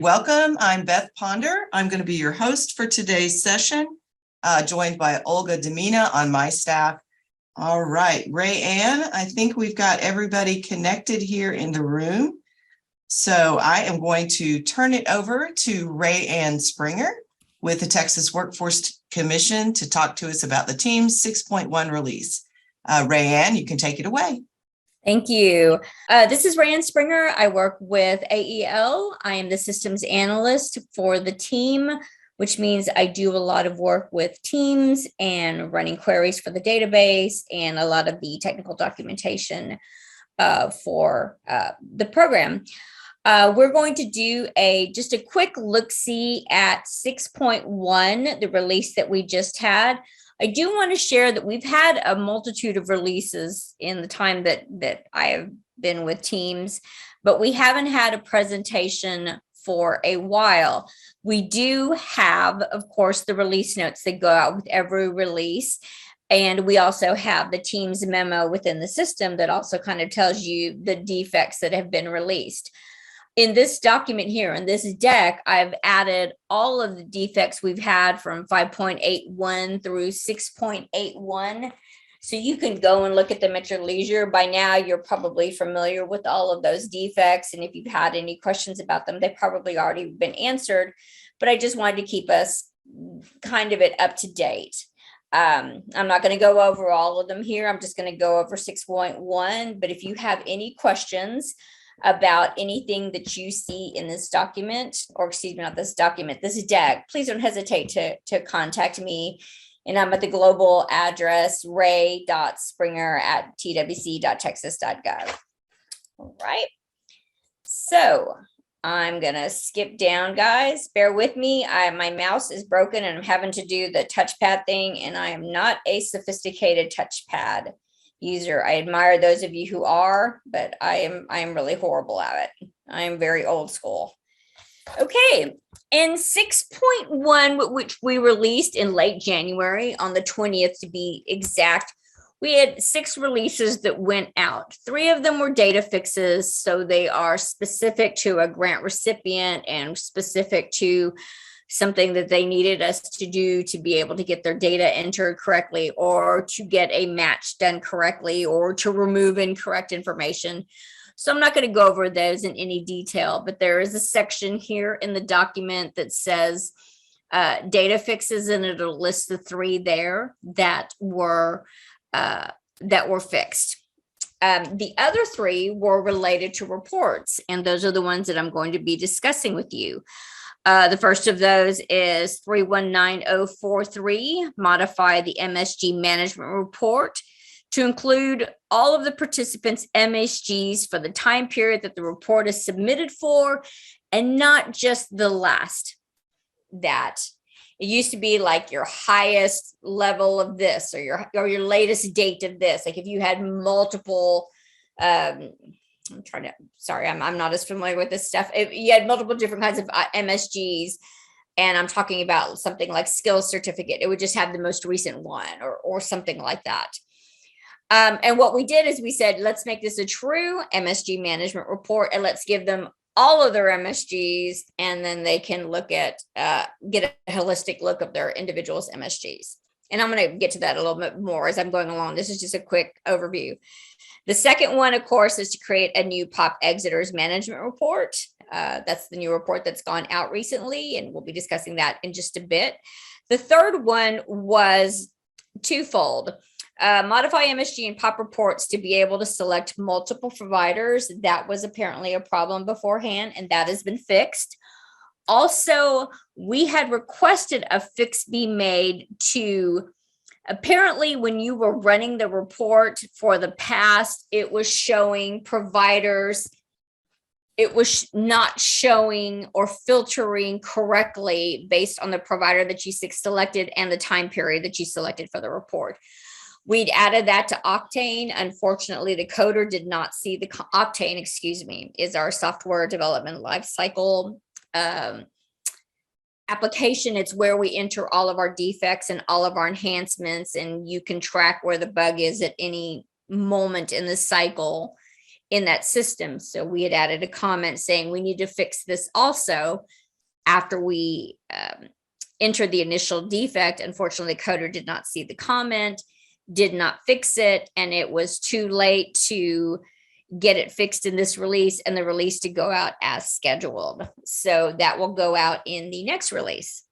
Welcome, I'm Beth Ponder. I'm going to be your host for today's session, joined by Olga Demina on my staff. All right, Ray Ann, I think we've got everybody connected here in the room. So I am going to turn it over to Ray Ann Springer with the Texas Workforce Commission to talk to us about the TEAMS 6.1 release. Ray Ann, you can take it away. Thank you. This is Ray Ann Springer. I work with AEL. I am the systems analyst for the team, which means I do a lot of work with teams and running queries for the database and a lot of the technical documentation for the program. We're going to do just a quick look-see at 6.1, the release that we just had. I do want to share that we've had a multitude of releases in the time that I have been with teams, but we haven't had a presentation for a while. We do have, of course, the release notes that go out with every release. And we also have the team's memo within the system that also kind of tells you the defects that have been released. In this document here, in this deck, I've added all of the defects we've had from 5.81 through 6.81. So you can go and look at them at your leisure. By now, you're probably familiar with all of those defects. And if you've had any questions about them, they've probably already been answered. But I just wanted to keep us kind of up to date. I'm not going to go over all of them here. I'm just going to go over 6.1. But if you have any questions about anything that you see in this document, or excuse me, not this document, this deck, please don't hesitate to contact me. And I'm at the global address, ray.springer@twc.texas.gov. All right. So I'm going to skip down, guys. Bear with me. My mouse is broken and I'm having to do the touchpad thing, and I am not a sophisticated touchpad user. I admire those of you who are, but I am really horrible at it. I am very old school. Okay, in 6.1, which we released in late January on the 20th to be exact, we had 6 releases that went out. 3 of them were data fixes, so they are specific to a grant recipient and specific to something that they needed us to do to be able to get their data entered correctly, or to get a match done correctly, or to remove incorrect information. So I'm not going to go over those in any detail, but there is a section here in the document that says data fixes, and it'll list the 3 there that were fixed. The other 3 were related to reports, and those are the ones that I'm going to be discussing with you. The first of those is 319043, modify the MSG management report to include all of the participants' MSGs for the time period that the report is submitted for, and not just the last. That it used to be like your highest level of this, or your latest date of this. Like if you had multiple, I'm not as familiar with this stuff. If you had multiple different kinds of MSGs, and I'm talking about something like skills certificate, it would just have the most recent one, or something like that. And what we did is we said, let's make this a true MSG management report, and let's give them all of their MSGs, and then they can look at, get a holistic look of their individuals' MSGs. And I'm going to get to that a little bit more as I'm going along. This is just a quick overview. The second one, of course, is to create a new POP Exiters management report. That's the new report that's gone out recently, and we'll be discussing that in just a bit. The third one was twofold. Modify MSG and POP reports to be able to select multiple providers. That was apparently a problem beforehand, and that has been fixed. Also, we had requested a fix be made to, apparently when you were running the report for the past, it was showing providers, it was not showing or filtering correctly based on the provider that you selected and the time period that you selected for the report. We'd added that to Octane. Unfortunately, the coder did not see the Octane, is our software development lifecycle application. It's where we enter all of our defects and all of our enhancements, and you can track where the bug is at any moment in the cycle. in that system. So we had added a comment saying we need to fix this also after we entered the initial defect. Unfortunately, the coder did not see the comment, did not fix it, and it was too late to get it fixed in this release and the release to go out as scheduled. So that will go out in the next release.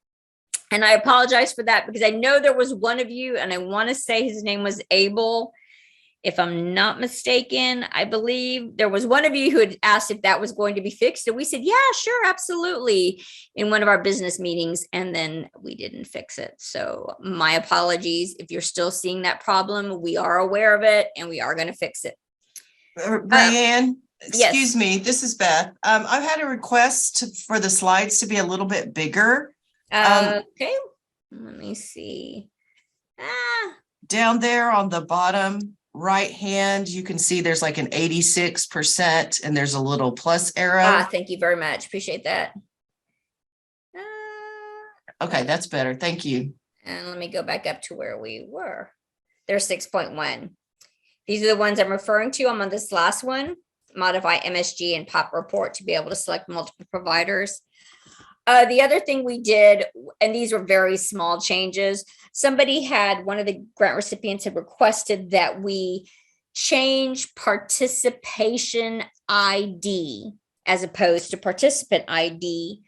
And I apologize for that because I know there was one of you, and I want to say his name was Abel. If I'm not mistaken, I believe there was one of you who had asked if that was going to be fixed. And we said, yeah, sure, absolutely, in one of our business meetings. And then we didn't fix it. So my apologies. If you're still seeing that problem, we are aware of it and we are going to fix it. Rayanne, excuse yes. me, this is Beth. I've had a request for the slides to be a little bit bigger. Okay, let me see. Down there on the bottom right hand, you can see there's like an 86% and there's a little plus arrow. Thank you very much. Appreciate that. Okay, that's better. Thank you. And let me go back up to where we were. There's 6.1. These are the ones I'm referring to. I'm on this last one, modify MSG and pop report to be able to select multiple providers. The other thing we did, and these were very small changes, one of the grant recipients had requested that we change participation ID as opposed to participant ID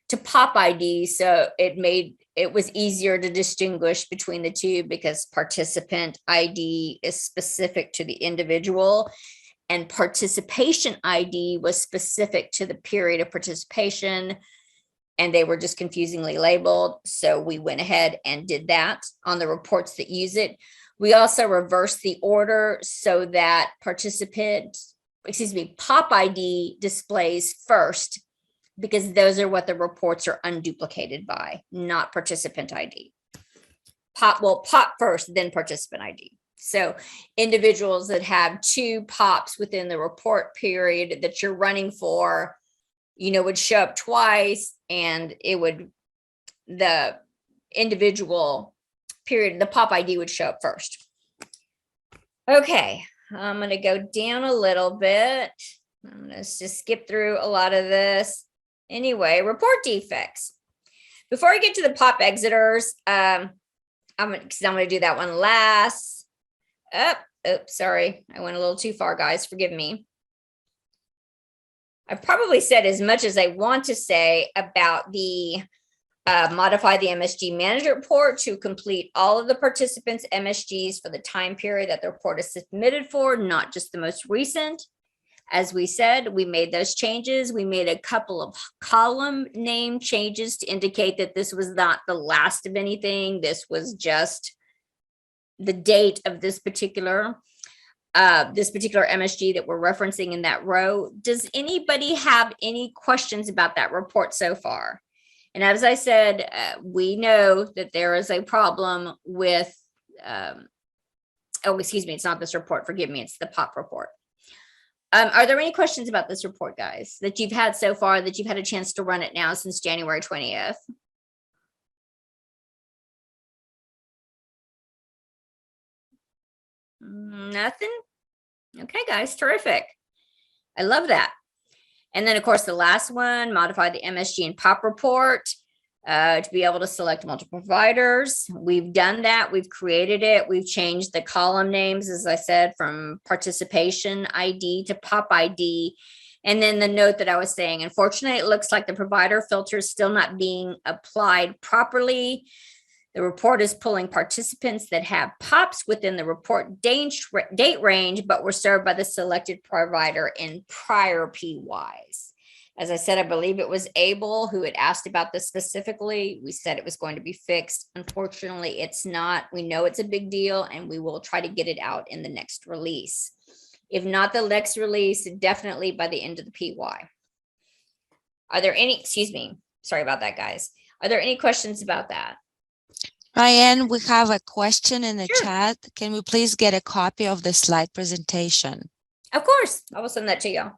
to pop ID. So it was easier to distinguish between the two because participant ID is specific to the individual and participation ID was specific to the period of participation. And they were just confusingly labeled. So we went ahead and did that on the reports that use it. We also reversed the order so that pop ID displays first, because those are what the reports are unduplicated by, not participant ID. Pop first, then participant ID. So individuals that have 2 pops within the report period that you're running for, would show up twice, and the individual period, the pop ID would show up first. Okay, I'm going to go down a little bit. I'm going to just skip through a lot of this. Anyway, report defects. Before I get to the pop exiters, I'm going to do that one last. Oops, sorry. I went a little too far, guys. Forgive me. I've probably said as much as I want to say about the modify the MSG manager report to complete all of the participants' MSGs for the time period that the report is submitted for, not just the most recent. As we said, we made those changes. We made a couple of column name changes to indicate that this was not the last of anything. This was just the date of this particular MSG that we're referencing in that row. Does anybody have any questions about that report so far? And as I said, we know that there is a problem with, it's not this report, forgive me, it's the POP report. Are there any questions about this report, guys, that you've had so far, that you've had a chance to run it now since January 20th? Nothing? Okay, guys, terrific. I love that. And then, of course, the last one, modify the MSG and POP report to be able to select multiple providers. We've done that. We've created it. We've changed the column names, as I said, from participation ID to POP ID. And then the note that I was saying, unfortunately, it looks like the provider filter is still not being applied properly. The report is pulling participants that have POPs within the report date range, but were served by the selected provider in prior PYs. As I said, I believe it was Abel who had asked about this specifically. We said it was going to be fixed. Unfortunately, it's not. We know it's a big deal, and we will try to get it out in the next release. If not the next release, definitely by the end of the PY. Are there any, sorry about that, guys. Are there any questions about that? Ryan, we have a question in the Sure. chat. Can we please get a copy of the slide presentation? Of course, I will send that to you.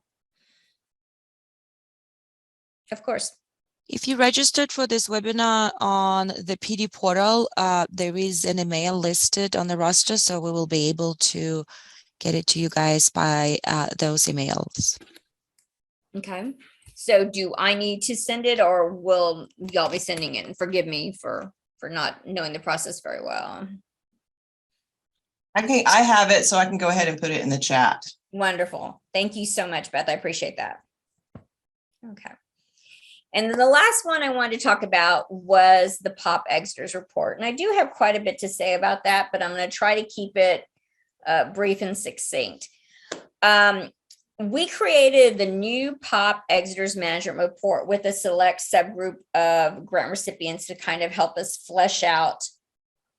Of course. If you registered for this webinar on the PD portal, there is an email listed on the roster, so we will be able to get it to you guys by those emails. Okay. So do I need to send it, or will y'all be sending it? And forgive me for not knowing the process very well. I have it, so I can go ahead and put it in the chat. Wonderful. Thank you so much, Beth. I appreciate that. Okay. And then the last one I wanted to talk about was the POP Exeters report. And I do have quite a bit to say about that, but I'm going to try to keep it brief and succinct. We created the new POP Exeters Management Report with a select subgroup of grant recipients to kind of help us flesh out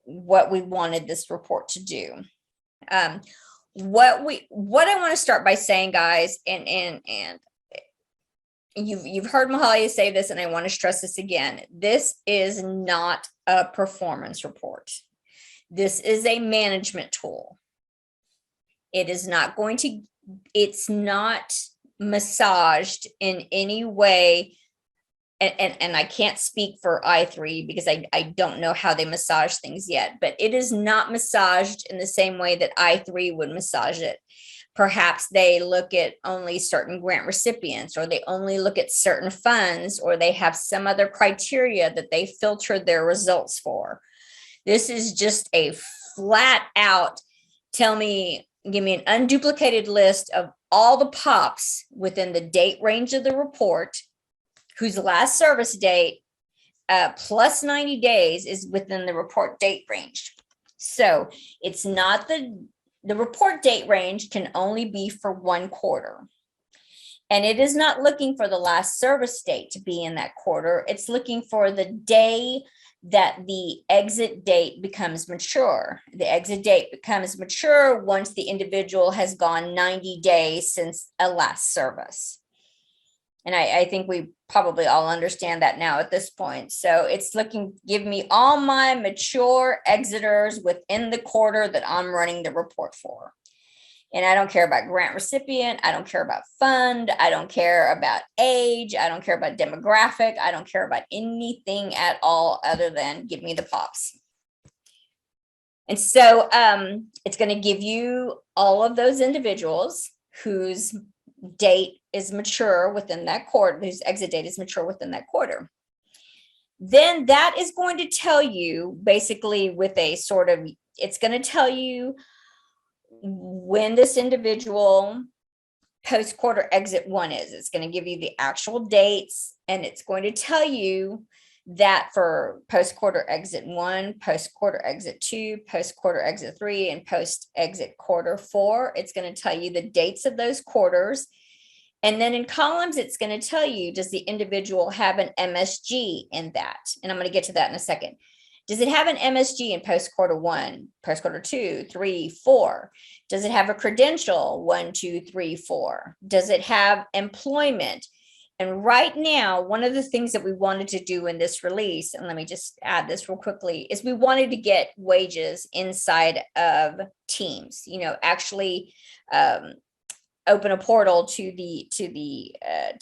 what we wanted this report to do. What I want to start by saying, guys, and you've heard Mahalia say this, and I want to stress this again. This is not a performance report. This is a management tool. It is not going to, it's not massaged in any way. And I can't speak for I3 because I don't know how they massage things yet, but it is not massaged in the same way that I3 would massage it. Perhaps they look at only certain grant recipients, or they only look at certain funds, or they have some other criteria that they filter their results for. This is just a flat out, give me an unduplicated list of all the POPs within the date range of the report, whose last service date plus 90 days is within the report date range. So it's not the report date range can only be for 1 quarter. And it is not looking for the last service date to be in that quarter. It's looking for the day that the exit date becomes mature. The exit date becomes mature once the individual has gone 90 days since a last service. And I think we probably all understand that now at this point. So it's give me all my mature exiters within the quarter that I'm running the report for. And I don't care about grant recipient. I don't care about fund. I don't care about age. I don't care about demographic. I don't care about anything at all other than give me the POPs. And so it's going to give you all of those individuals whose date is mature within that quarter, whose exit date is mature within that quarter. Then that is going to tell you basically with a sort of, it's going to tell you when this individual post-quarter exit 1 is. It's going to give you the actual dates, and it's going to tell you that for post-quarter exit 1, post-quarter exit 2, post-quarter exit 3, and post-exit quarter 4, it's going to tell you the dates of those quarters. And then in columns, it's going to tell you, does the individual have an MSG in that? And I'm going to get to that in a second. Does it have an MSG in post-quarter 1, post-quarter 2, 3, 4? Does it have a credential 1, 2, 3, 4? Does it have employment? And right now, one of the things that we wanted to do in this release, and let me just add this real quickly, is we wanted to get wages inside of Teams, actually open a portal to the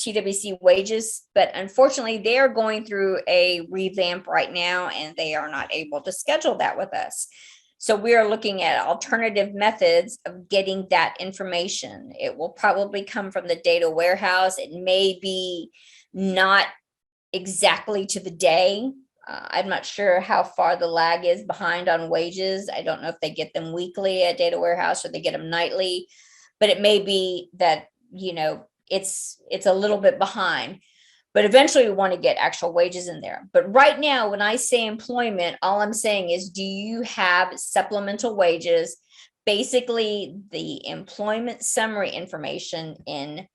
TWC wages. But unfortunately, they are going through a revamp right now, and they are not able to schedule that with us. So we are looking at alternative methods of getting that information. It will probably come from the data warehouse. It may be not exactly to the day. I'm not sure how far the lag is behind on wages. I don't know if they get them weekly at data warehouse or they get them nightly, but it may be that, it's a little bit behind. But eventually we want to get actual wages in there. But right now, when I say employment, all I'm saying is, do you have supplemental wages? Basically, the employment summary information in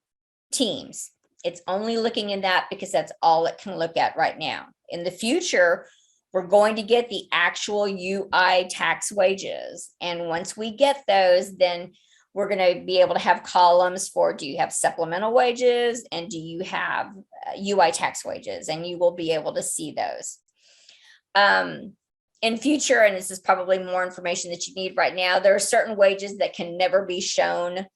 Teams. It's only looking in that because that's all it can look at right now. In the future, we're going to get the actual UI tax wages. And once we get those, then we're going to be able to have columns for, do you have supplemental wages and do you have UI tax wages? And you will be able to see those. In future, and this is probably more information that you need right now, there are certain wages that can never be shown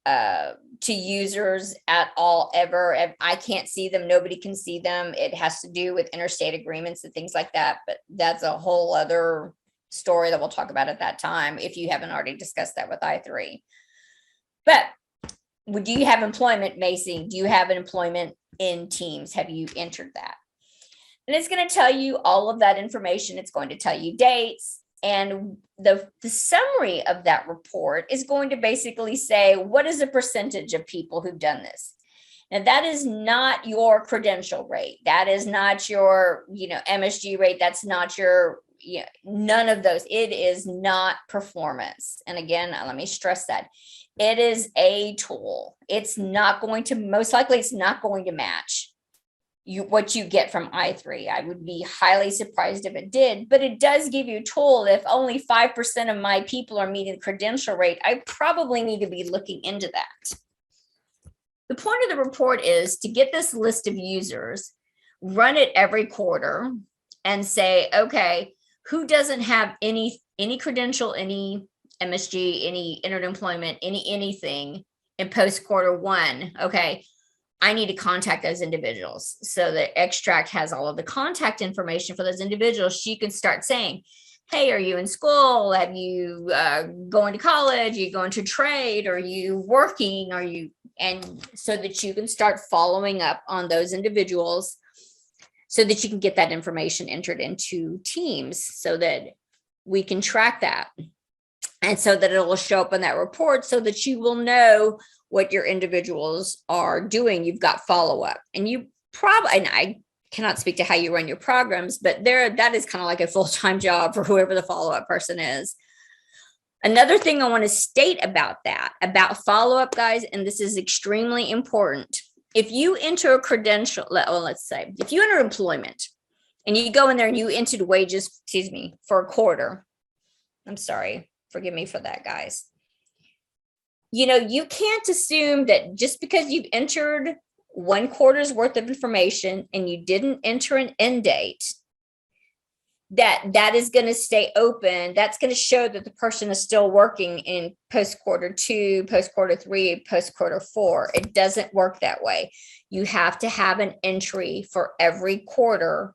to users at all, ever. I can't see them. Nobody can see them. It has to do with interstate agreements and things like that. But that's a whole other story that we'll talk about at that time if you haven't already discussed that with I3. But do you have employment, Macy? Do you have an employment in Teams? Have you entered that? And it's going to tell you all of that information. It's going to tell you dates. And the summary of that report is going to basically say, what is the percentage of people who've done this? Now, that is not your credential rate. That is not your, MSG rate. That's not your, none of those. It is not performance. And again, let me stress that. It is a tool. It's not going to, most likely, it's not going to match what you get from I3. I would be highly surprised if it did, but it does give you a tool. If only 5% of my people are meeting the credential rate, I probably need to be looking into that. The point of the report is to get this list of users, run it every quarter, and say, okay, who doesn't have any credential, any MSG, any entered employment, anything in post quarter one? Okay, I need to contact those individuals. So the extract has all of the contact information for those individuals. She can start saying, hey, are you in school? Have you going to college? Are you going to trade? Are you working? And so that you can start following up on those individuals so that you can get that information entered into Teams so that we can track that. And so that it will show up in that report so that you will know what your individuals are doing. You've got follow-up, and you probably, and I cannot speak to how you run your programs, but that is kind of like a full-time job for whoever the follow-up person is. Another thing I want to state about follow-up, guys, and this is extremely important. If you enter a credential, let's say, if you enter employment and you go in there and you entered wages, for a quarter, I'm sorry, forgive me for that, guys. You can't assume that just because you've entered one quarter's worth of information and you didn't enter an end date, that is going to stay open. That's going to show that the person is still working in post quarter 2, post quarter 3, post quarter 4. It doesn't work that way. You have to have an entry for every quarter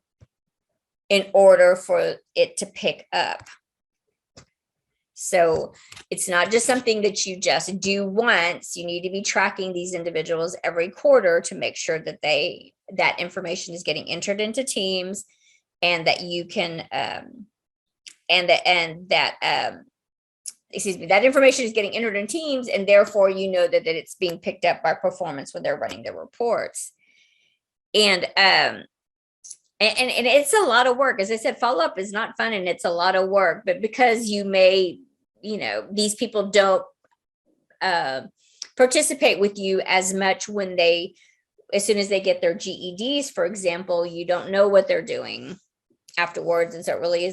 in order for it to pick up. So it's not just something that you just do once. You need to be tracking these individuals every quarter to make sure that that information is getting entered into Teams, and that you can that information is getting entered in Teams, and therefore you know that it's being picked up by performance when they're running their reports. And it's a lot of work. As I said, follow-up is not fun, and it's a lot of work, but because you may, these people don't participate with you as much as soon as they get their GEDs, for example, you don't know what they're doing afterwards. And so it really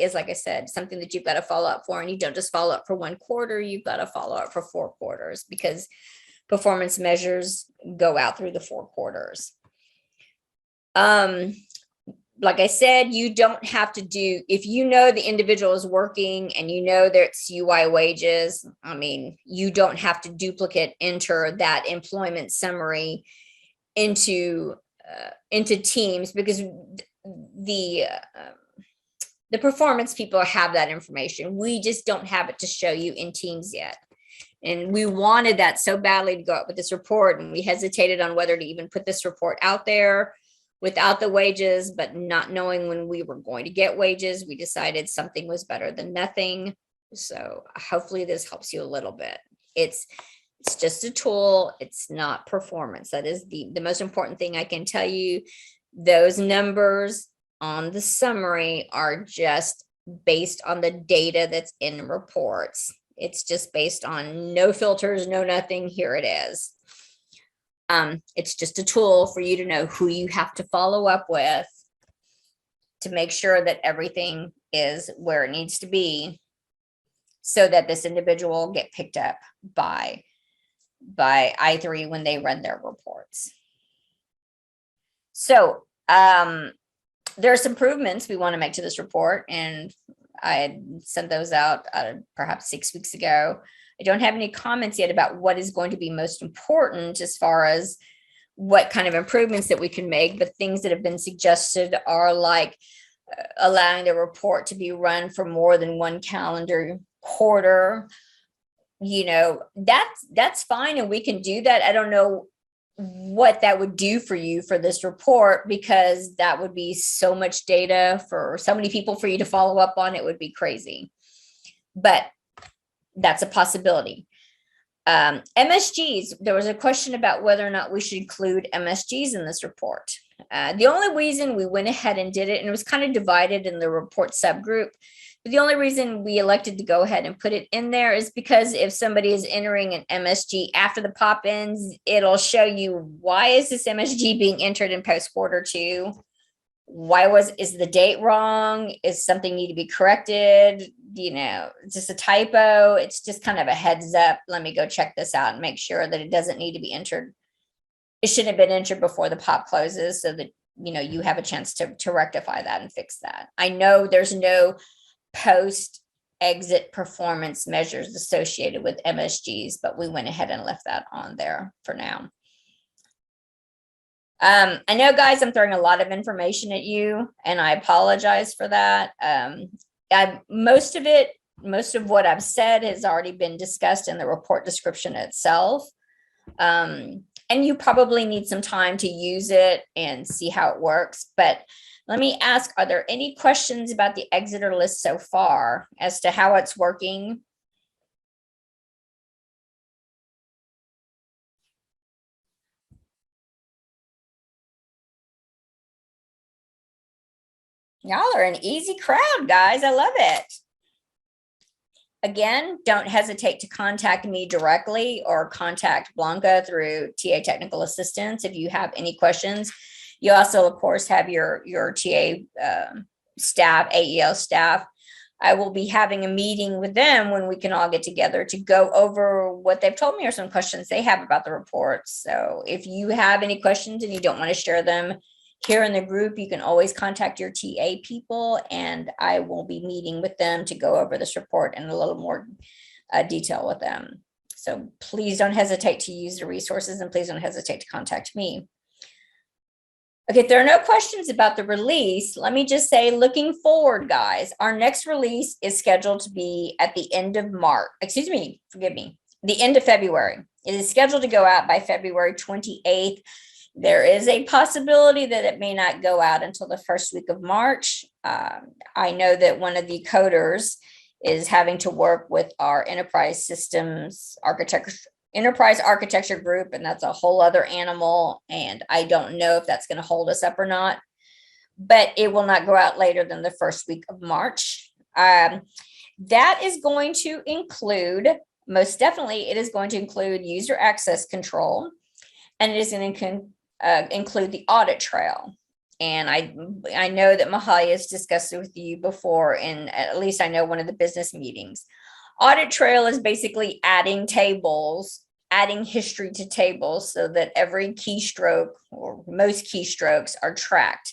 is, like I said, something that you've got to follow up for. And you don't just follow up for one quarter, you've got to follow up for 4 quarters, because performance measures go out through the 4 quarters. Like I said, you don't have to if you know the individual is working and you know that it's UI wages, you don't have to enter that employment summary into Teams, because the performance people have that information. We just don't have it to show you in Teams yet. And we wanted that so badly to go out with this report, and we hesitated on whether to even put this report out there without the wages, but not knowing when we were going to get wages, we decided something was better than nothing. So hopefully this helps you a little bit. It's just a tool. It's not performance. That is the most important thing I can tell you. Those numbers on the summary are just based on the data that's in reports. It's just based on no filters, no nothing. Here it is. It's just a tool for you to know who you have to follow up with to make sure that everything is where it needs to be, so that this individual get picked up by I3 when they run their reports. So there are some improvements we want to make to this report, and I had sent those out perhaps 6 weeks ago. I don't have any comments yet about what is going to be most important as far as what kind of improvements that we can make, but things that have been suggested are like allowing the report to be run for more than one calendar quarter, that's fine, and we can do that. I don't know what that would do for you for this report, because that would be so much data for so many people for you to follow up on. It would be crazy, but that's a possibility. MSGs, there was a question about whether or not we should include MSGs in this report. The only reason we went ahead and did it, and it was kind of divided in the report subgroup, but the only reason we elected to go ahead and put it in there is because if somebody is entering an MSG after the pop ends, it'll show you, why is this MSG being entered in post quarter 2? Is the date wrong? Is something need to be corrected? It's just a typo. It's just kind of a heads up. Let me go check this out and make sure that it doesn't need to be entered. It shouldn't have been entered before the pop closes, so that, you have a chance to rectify that and fix that. I know there's no post exit performance measures associated with MSGs, but we went ahead and left that on there for now. I know, guys, I'm throwing a lot of information at you, and I apologize for that. Most of what I've said has already been discussed in the report description itself. And you probably need some time to use it and see how it works. But let me ask, are there any questions about the Exeter list so far as to how it's working? Y'all are an easy crowd, guys. I love it. Again, don't hesitate to contact me directly or contact Blanca through TA Technical Assistance if you have any questions. You also, of course, have your TA staff, AEL staff. I will be having a meeting with them when we can all get together to go over what they've told me or some questions they have about the report. So if you have any questions and you don't want to share them here in the group, you can always contact your TA people, and I will be meeting with them to go over this report in a little more detail with them. So please don't hesitate to use the resources, and please don't hesitate to contact me. Okay, if there are no questions about the release, let me just say, looking forward, guys, our next release is scheduled to be at the end of March. The end of February. It is scheduled to go out by February 28th. There is a possibility that it may not go out until the first week of March. I know that one of the coders is having to work with our enterprise architecture group, and that's a whole other animal. And I don't know if that's going to hold us up or not, but it will not go out later than the first week of March. That is going to include, most definitely, it is going to include user access control, and it is going to include the audit trail. And I know that Mahalia has discussed it with you before, and at least I know one of the business meetings. Audit trail is basically adding tables, adding history to tables so that every keystroke or most keystrokes are tracked.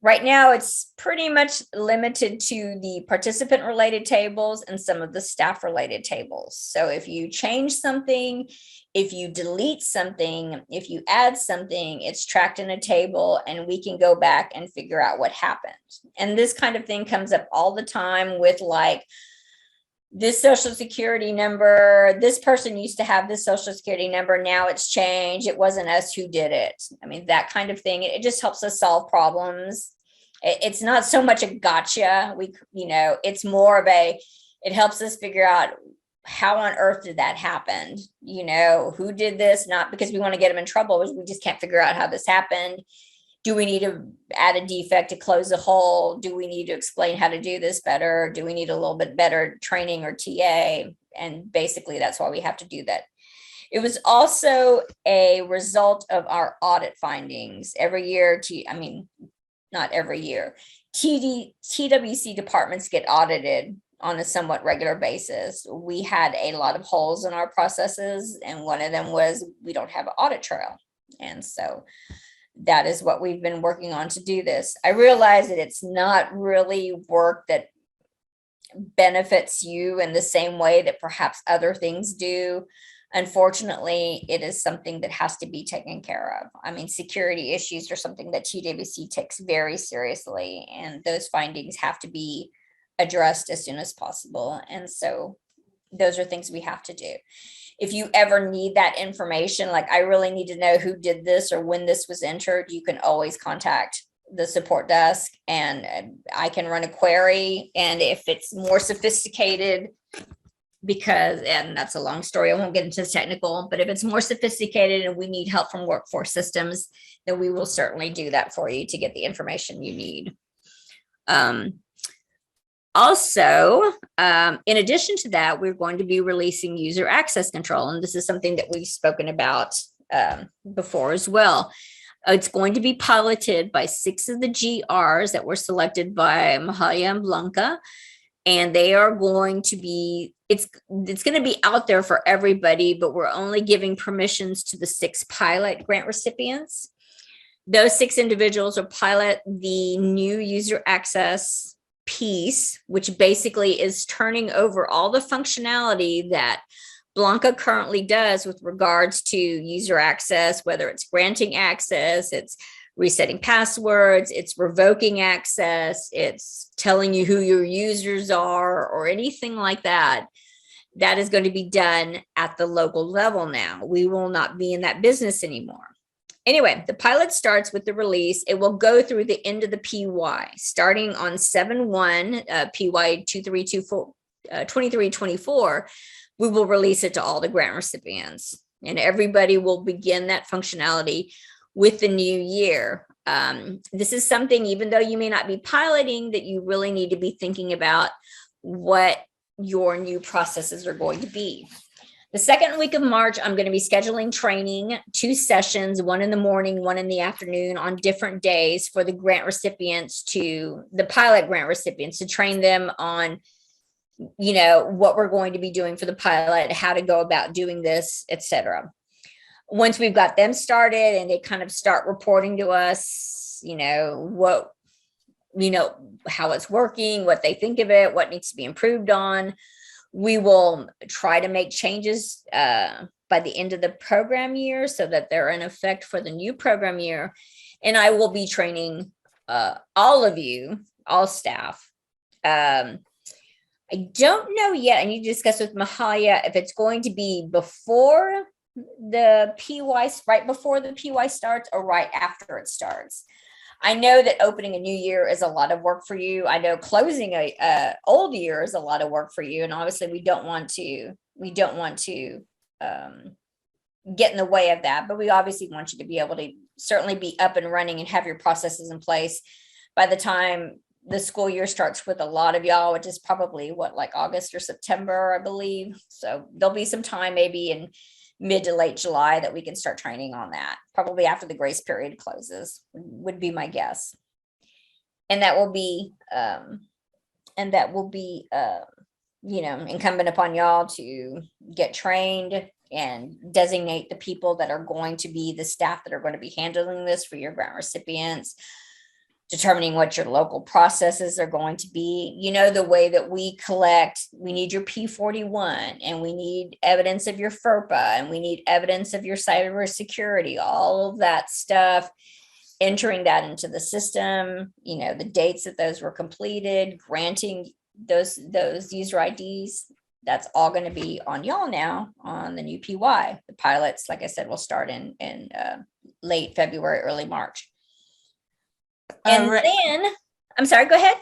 Right now, it's pretty much limited to the participant related tables and some of the staff related tables. So if you change something, if you delete something, if you add something, it's tracked in a table, and we can go back and figure out what happened. And this kind of thing comes up all the time with, like, this social security number, this person used to have this social security number, now it's changed, it wasn't us who did it. I mean, that kind of thing. It just helps us solve problems. It's not so much a gotcha. It's more of it helps us figure out, how on earth did that happen? Who did this? Not because we want to get them in trouble, we just can't figure out how this happened. Do we need to add a defect to close a hole? Do we need to explain how to do this better? Do we need a little bit better training or TA? And basically, that's why we have to do that. It was also a result of our audit findings. Every year, not every year, TWC departments get audited on a somewhat regular basis. We had a lot of holes in our processes, and one of them was we don't have an audit trail. And so that is what we've been working on to do this. I realize that it's not really work that benefits you in the same way that perhaps other things do. Unfortunately, it is something that has to be taken care of. I mean, security issues are something that TWC takes very seriously, and those findings have to be addressed as soon as possible. And so those are things we have to do. If you ever need that information, like I really need to know who did this or when this was entered, you can always contact the support desk and I can run a query. And if it's more sophisticated, and that's a long story, I won't get into the technical, but if it's more sophisticated and we need help from workforce systems, then we will certainly do that for you to get the information you need. Also, in addition to that, we're going to be releasing user access control. And this is something that we've spoken about before as well. It's going to be piloted by 6 of the GRs that were selected by Mahalia and Blanca. And they are going to be, it's going to be out there for everybody, but we're only giving permissions to the 6 pilot grant recipients. Those 6 individuals will pilot the new user access piece, which basically is turning over all the functionality that Blanca currently does with regards to user access, whether it's granting access, it's resetting passwords, it's revoking access, it's telling you who your users are or anything like that. That is going to be done at the local level now. We will not be in that business anymore. Anyway, the pilot starts with the release. It will go through the end of the PY, starting on 7/1, PY 2324. We will release it to all the grant recipients, and everybody will begin that functionality with the new year. This is something, even though you may not be piloting, that you really need to be thinking about what your new processes are going to be. The second week of March, I'm going to be scheduling training, 2 sessions, one in the morning, one in the afternoon on different days for the grant recipients the pilot grant recipients, to train them on, what we're going to be doing for the pilot, how to go about doing this, etc. Once we've got them started and they kind of start reporting to us, how it's working, what they think of it, what needs to be improved on, we will try to make changes by the end of the program year so that they're in effect for the new program year. And I will be training all of you, all staff. I don't know yet. I need to discuss with Mahalia if it's going to be before the PY, right before the PY starts or right after it starts. I know that opening a new year is a lot of work for you. I know closing a old year is a lot of work for you. And obviously we don't want to get in the way of that, but we obviously want you to be able to certainly be up and running and have your processes in place by the time the school year starts with a lot of y'all, which is probably like August or September, I believe. So there'll be some time maybe in mid to late July that we can start training on that, probably after the grace period closes, would be my guess. And that will be incumbent upon y'all to get trained and designate the people that are going to be the staff that are going to be handling this for your grant recipients, determining what your local processes are going to be. The way that we collect, we need your P41 and we need evidence of your FERPA and we need evidence of your cybersecurity, all of that stuff, entering that into the system, the dates that those were completed, granting those user IDs. That's all going to be on y'all now on the new PY. The pilots, like I said, will start in late February, early March. And then, I'm sorry, go ahead.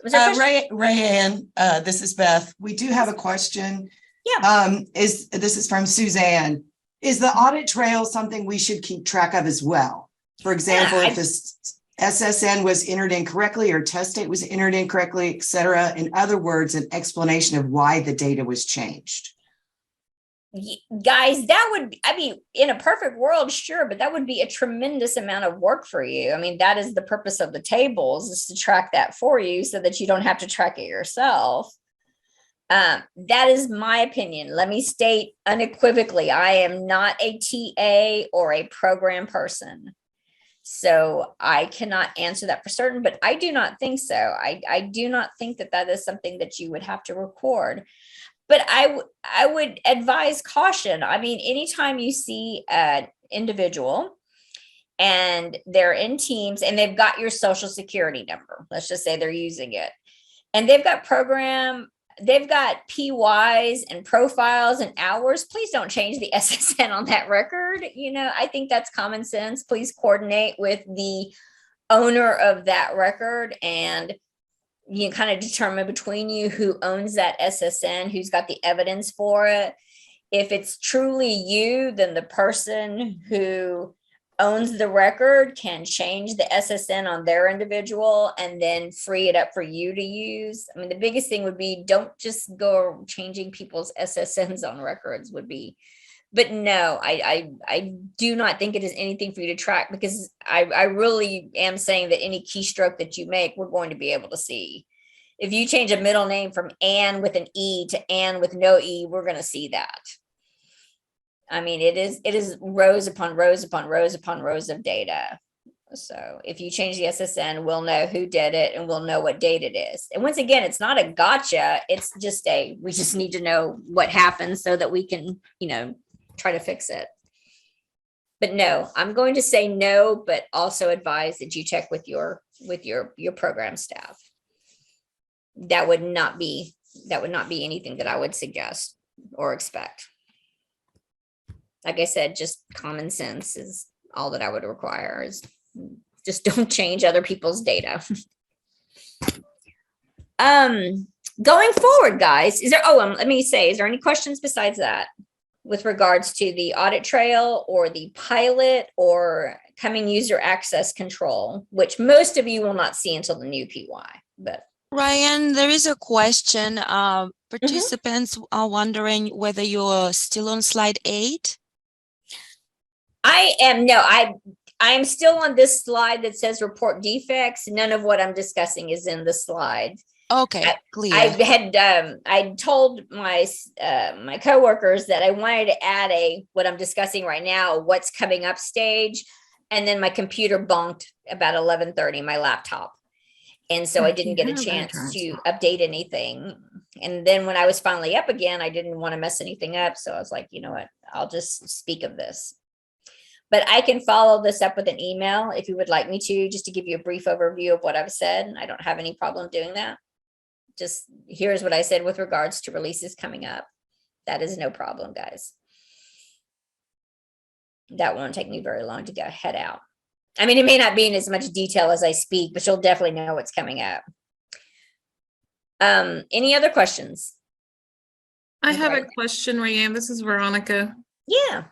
Rayanne, this is Beth. We do have a question. Yeah. This is from Suzanne. Is the audit trail something we should keep track of as well? For example, if this SSN was entered incorrectly or test date was entered incorrectly, et cetera. In other words, an explanation of why the data was changed. Guys, in a perfect world, sure, but that would be a tremendous amount of work for you. That is the purpose of the tables, is to track that for you so that you don't have to track it yourself. That is my opinion. Let me state unequivocally, I am not a TA or a program person. So I cannot answer that for certain, but I do not think so. I do not think that that is something that you would have to record. But I would advise caution. I mean, anytime you see an individual and they're in Teams and they've got your social security number, let's just say they're using it, and they've got PYs and profiles and hours, please don't change the SSN on that record. I think that's common sense. Please coordinate with the owner of that record, and you kind of determine between you who owns that SSN, who's got the evidence for it. If it's truly you, then the person who owns the record can change the SSN on their individual and then free it up for you to use. I mean, the biggest thing would be don't just go changing people's SSNs on records would be, but no, I do not think it is anything for you to track, because I really am saying that any keystroke that you make, we're going to be able to see. If you change a middle name from Ann with an E to Ann with no E, we're going to see that. I mean, it is rows upon rows upon rows upon rows of data. So if you change the SSN, we'll know who did it and we'll know what date it is. And once again, it's not a gotcha. It's just we just need to know what happened so that we can, try to fix it. But no, I'm going to say no, but also advise that you check with your program staff. That would not be anything that I would suggest or expect. Like I said, just common sense is all that I would require, is just don't change other people's data. Going forward, guys, let me say, is there any questions besides that with regards to the audit trail or the pilot or coming user access control, which most of you will not see until the new PY, but. Ryan, there is a question. Participants are wondering whether you're still on slide 8. I am still on this slide that says report defects. None of what I'm discussing is in the slide. Okay, clear. I told my coworkers that I wanted to add what I'm discussing right now, what's coming up stage, and then my computer bonked about 11:30, my laptop. And so I didn't get a chance to update anything. And then when I was finally up again, I didn't want to mess anything up. So I was like, you know what, I'll just speak of this. But I can follow this up with an email if you would like me to, just to give you a brief overview of what I've said. I don't have any problem doing that. Just here's what I said with regards to releases coming up. That is no problem, guys. That won't take me very long to head out. I mean, it may not be in as much detail as I speak, but you'll definitely know what's coming up. Any other questions? I have a question, Rayanne. This is Veronica. Yeah.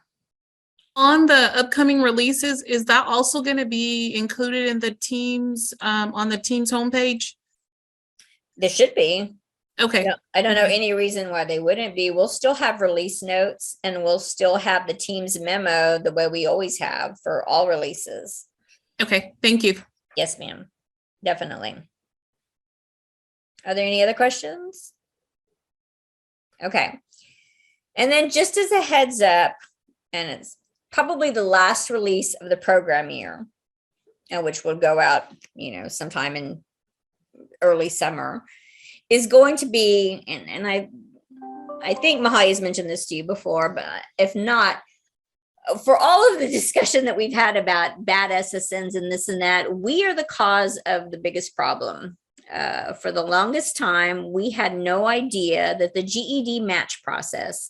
On the upcoming releases, is that also going to be included in the Teams, on the Teams homepage? There should be. Okay. I don't know any reason why they wouldn't be. We'll still have release notes and we'll still have the Teams memo the way we always have for all releases. Okay, thank you. Yes, ma'am. Definitely. Are there any other questions? Okay. And then just as a heads up, and it's probably the last release of the program year, which will go out, sometime in early summer, is going to be, and I think Mahai has mentioned this to you before, but if not, for all of the discussion that we've had about bad SSNs and this and that, we are the cause of the biggest problem. For the longest time, we had no idea that the GED match process,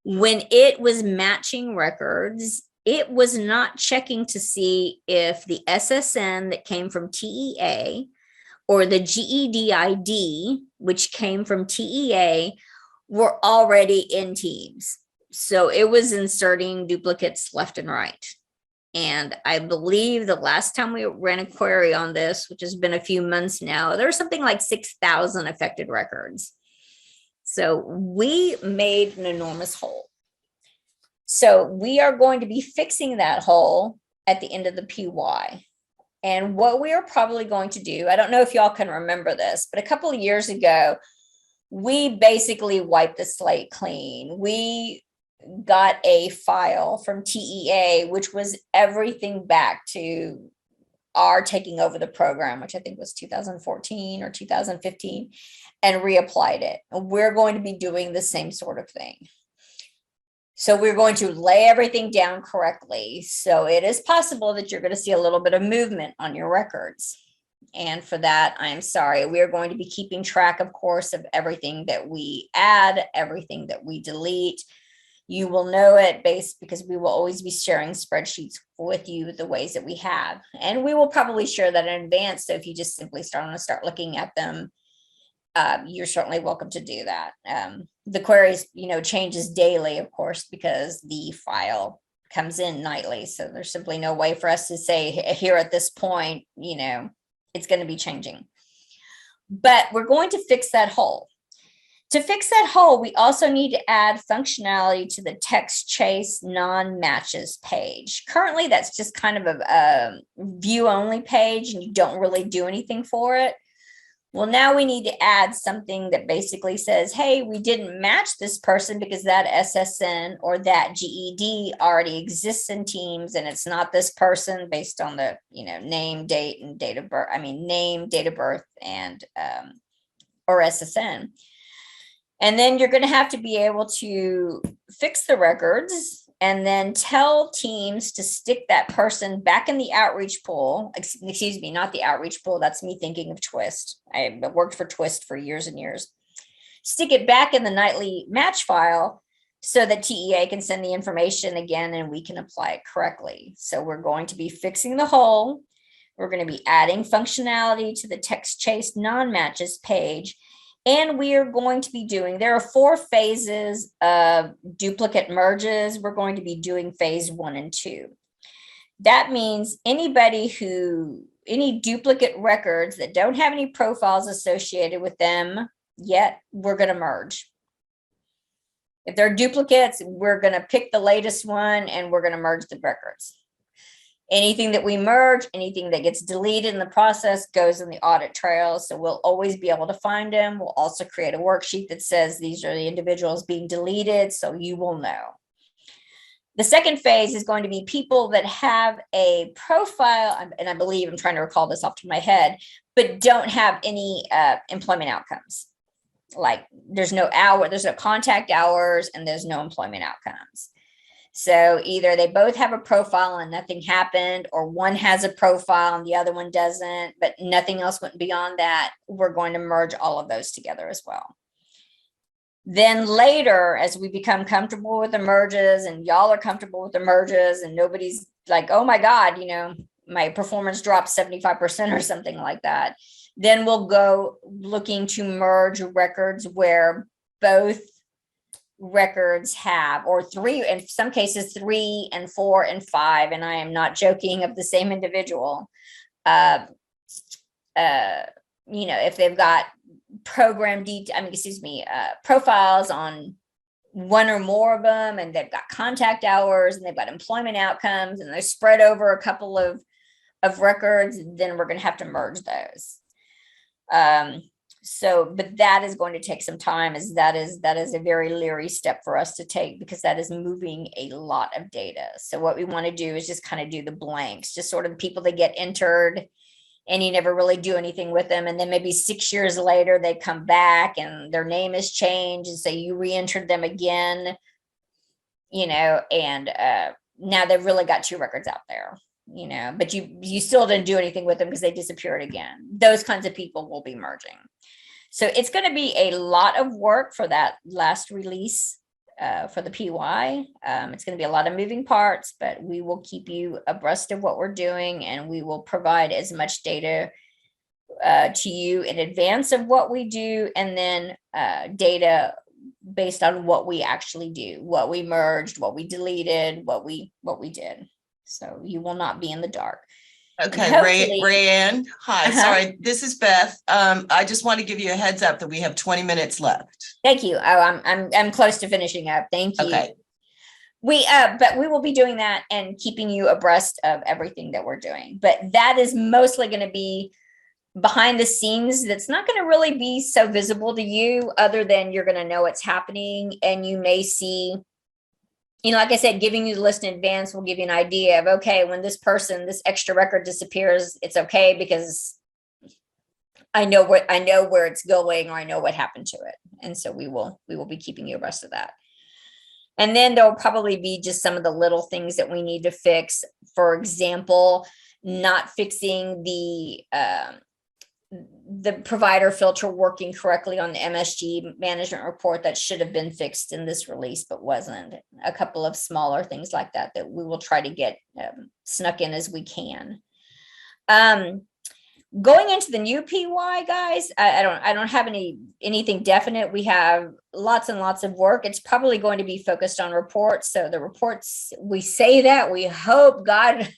when it was matching records, it was not checking to see if the SSN that came from TEA or the GED ID, which came from TEA, were already in Teams. So it was inserting duplicates left and right. And I believe the last time we ran a query on this, which has been a few months now, there was something like 6,000 affected records. So we made an enormous hole. So we are going to be fixing that hole at the end of the PY. And what we are probably going to do, I don't know if y'all can remember this, but a couple of years ago, we basically wiped the slate clean. We got a file from TEA, which was everything back to our taking over the program, which I think was 2014 or 2015, and reapplied it. And we're going to be doing the same sort of thing. So we're going to lay everything down correctly. So it is possible that you're going to see a little bit of movement on your records. And for that, I'm sorry. We are going to be keeping track, of course, of everything that we add, everything that we delete. You will know it because we will always be sharing spreadsheets with you the ways that we have. And we will probably share that in advance. So if you just simply start looking at them, you're certainly welcome to do that. The queries, changes daily, of course, because the file comes in nightly. So there's simply no way for us to say here at this point, it's going to be changing. But we're going to fix that hole. To fix that hole, we also need to add functionality to the text chase non-matches page. Currently, that's just kind of a view-only page, and you don't really do anything for it. Well, now we need to add something that basically says, hey, we didn't match this person because that SSN or that GED already exists in Teams, and it's not this person based on the name, date, and date of birth. Name, date of birth, and or SSN. And then you're going to have to be able to fix the records and then tell Teams to stick that person back in the outreach pool. Excuse me, not the outreach pool. That's me thinking of Twist. I worked for Twist for years and years. Stick it back in the nightly match file so that TEA can send the information again and we can apply it correctly. So we're going to be fixing the hole. We're going to be adding functionality to the text chase non-matches page. And we are going to be there are 4 phases of duplicate merges. We're going to be doing phase 1 and 2. That means any duplicate records that don't have any profiles associated with them yet, we're going to merge. If they're duplicates, we're going to pick the latest one and we're going to merge the records. Anything that we merge, anything that gets deleted in the process goes in the audit trail. So we'll always be able to find them. We'll also create a worksheet that says these are the individuals being deleted, so you will know. The second phase is going to be people that have a profile, and I believe I'm trying to recall this off the top of my head, but don't have any employment outcomes. Like there's no contact hours, and there's no employment outcomes. So either they both have a profile and nothing happened, or one has a profile and the other one doesn't, but nothing else went beyond that. We're going to merge all of those together as well. Then later, as we become comfortable with the merges and y'all are comfortable with the merges and nobody's like, oh my God, my performance dropped 75% or something like that, then we'll go looking to merge records where both records have, or 3, in some cases 3 and 4 and 5, and I am not joking, of the same individual. If they've got profiles on one or more of them, and they've got contact hours, and they've got employment outcomes, and they're spread over a couple of records, then we're going to have to merge those. But that is going to take some time, as that is a very leery step for us to take, because that is moving a lot of data. So what we want to do is just kind of do the blanks, just sort of people that get entered and you never really do anything with them. And then maybe 6 years later, they come back and their name has changed. And so you re-entered them again, and now they've really got 2 records out there, but you still didn't do anything with them because they disappeared again. Those kinds of people will be merging. So it's going to be a lot of work for that last release for the PY. It's going to be a lot of moving parts, but we will keep you abreast of what we're doing, and we will provide as much data to you in advance of what we do, and then data based on what we actually do, what we merged, what we deleted, what we did. So you will not be in the dark. Okay, Rayanne. Hi, sorry, this is Beth. I just want to give you a heads up that we have 20 minutes left. Thank you. Oh, I'm close to finishing up. Thank you. Okay. But we will be doing that and keeping you abreast of everything that we're doing. But that is mostly going to be behind the scenes. That's not going to really be so visible to you, other than you're going to know what's happening, and you may see like I said, giving you the list in advance will give you an idea of, okay, when this extra record disappears, it's okay because I know where it's going, or I know what happened to it. And so we will be keeping you abreast of that. And then there'll probably be just some of the little things that we need to fix. For example, not fixing the provider filter working correctly on the MSG management report. That should have been fixed in this release, but wasn't. A couple of smaller things like that we will try to get snuck in as we can. Going into the new PY, guys, I don't have anything definite. We have lots and lots of work. It's probably going to be focused on reports. So the reports, we say that, we hope, God,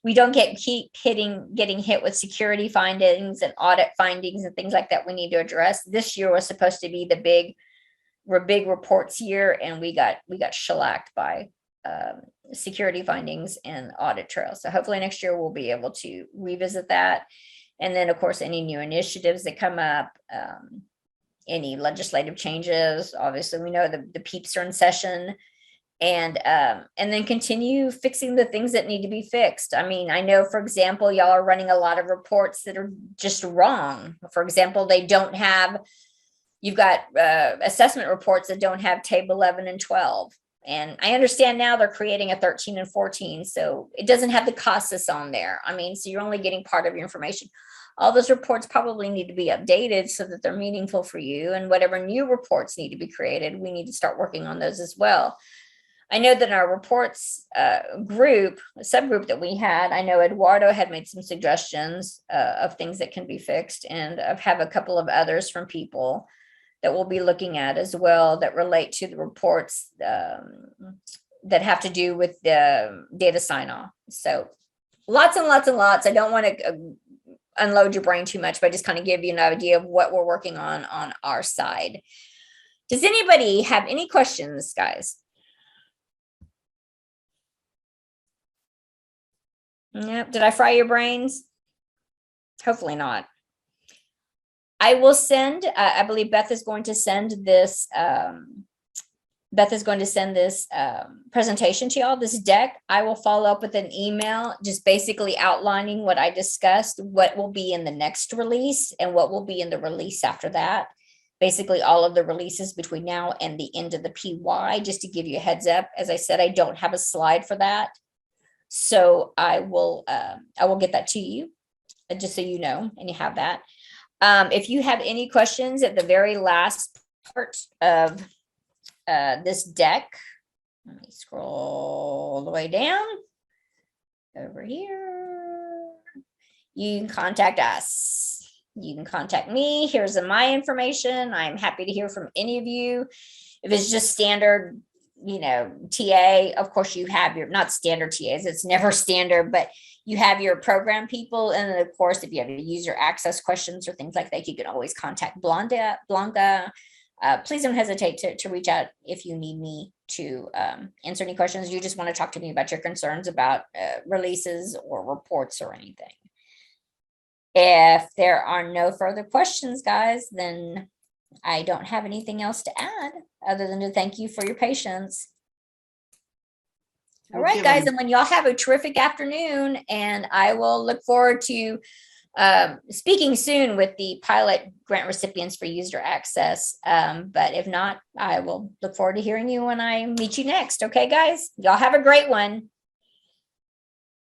we don't keep getting hit with security findings and audit findings and things like that we need to address. This year was supposed to be the big reports year, and we got shellacked by security findings and audit trails. So hopefully next year we'll be able to revisit that. And then, of course, any new initiatives that come up, any legislative changes. Obviously, we know the peeps are in session, and then continue fixing the things that need to be fixed. I mean, I know, for example, y'all are running a lot of reports that are just wrong. For example, you've got assessment reports that don't have table 11 and 12. And I understand now they're creating a 13 and 14. So it doesn't have the CASAS on there. I mean, so you're only getting part of your information. All those reports probably need to be updated so that they're meaningful for you. And whatever new reports need to be created, we need to start working on those as well. I know that in our reports subgroup that we had, I know Eduardo had made some suggestions of things that can be fixed. And I have a couple of others from people that we'll be looking at as well that relate to the reports that have to do with the data sign-off. So lots and lots and lots. I don't want to unload your brain too much, but just kind of give you an idea of what we're working on our side. Does anybody have any questions, guys? Yep. Did I fry your brains? Hopefully not. I will send, I believe Beth is going to send this, presentation to y'all, this deck. I will follow up with an email, just basically outlining what I discussed, what will be in the next release and what will be in the release after that. Basically all of the releases between now and the end of the PY, just to give you a heads up. As I said, I don't have a slide for that. So I will get that to you, just so you know, and you have that. If you have any questions at the very last part of this deck, let me scroll all the way down over here. You can contact us. You can contact me. Here's my information. I'm happy to hear from any of you. If it's just standard, TA, of course you have your, not standard TAs, it's never standard, but you have your program people. And then of course, if you have user access questions or things like that, you can always contact Blanca. Please don't hesitate to reach out if you need me to answer any questions. You just want to talk to me about your concerns about releases or reports or anything. If there are no further questions, guys, then I don't have anything else to add other than to thank you for your patience. All right, guys, and when y'all have a terrific afternoon, and I will look forward to speaking soon with the pilot grant recipients for user access. But if not, I will look forward to hearing you when I meet you next. Okay, guys, y'all have a great one.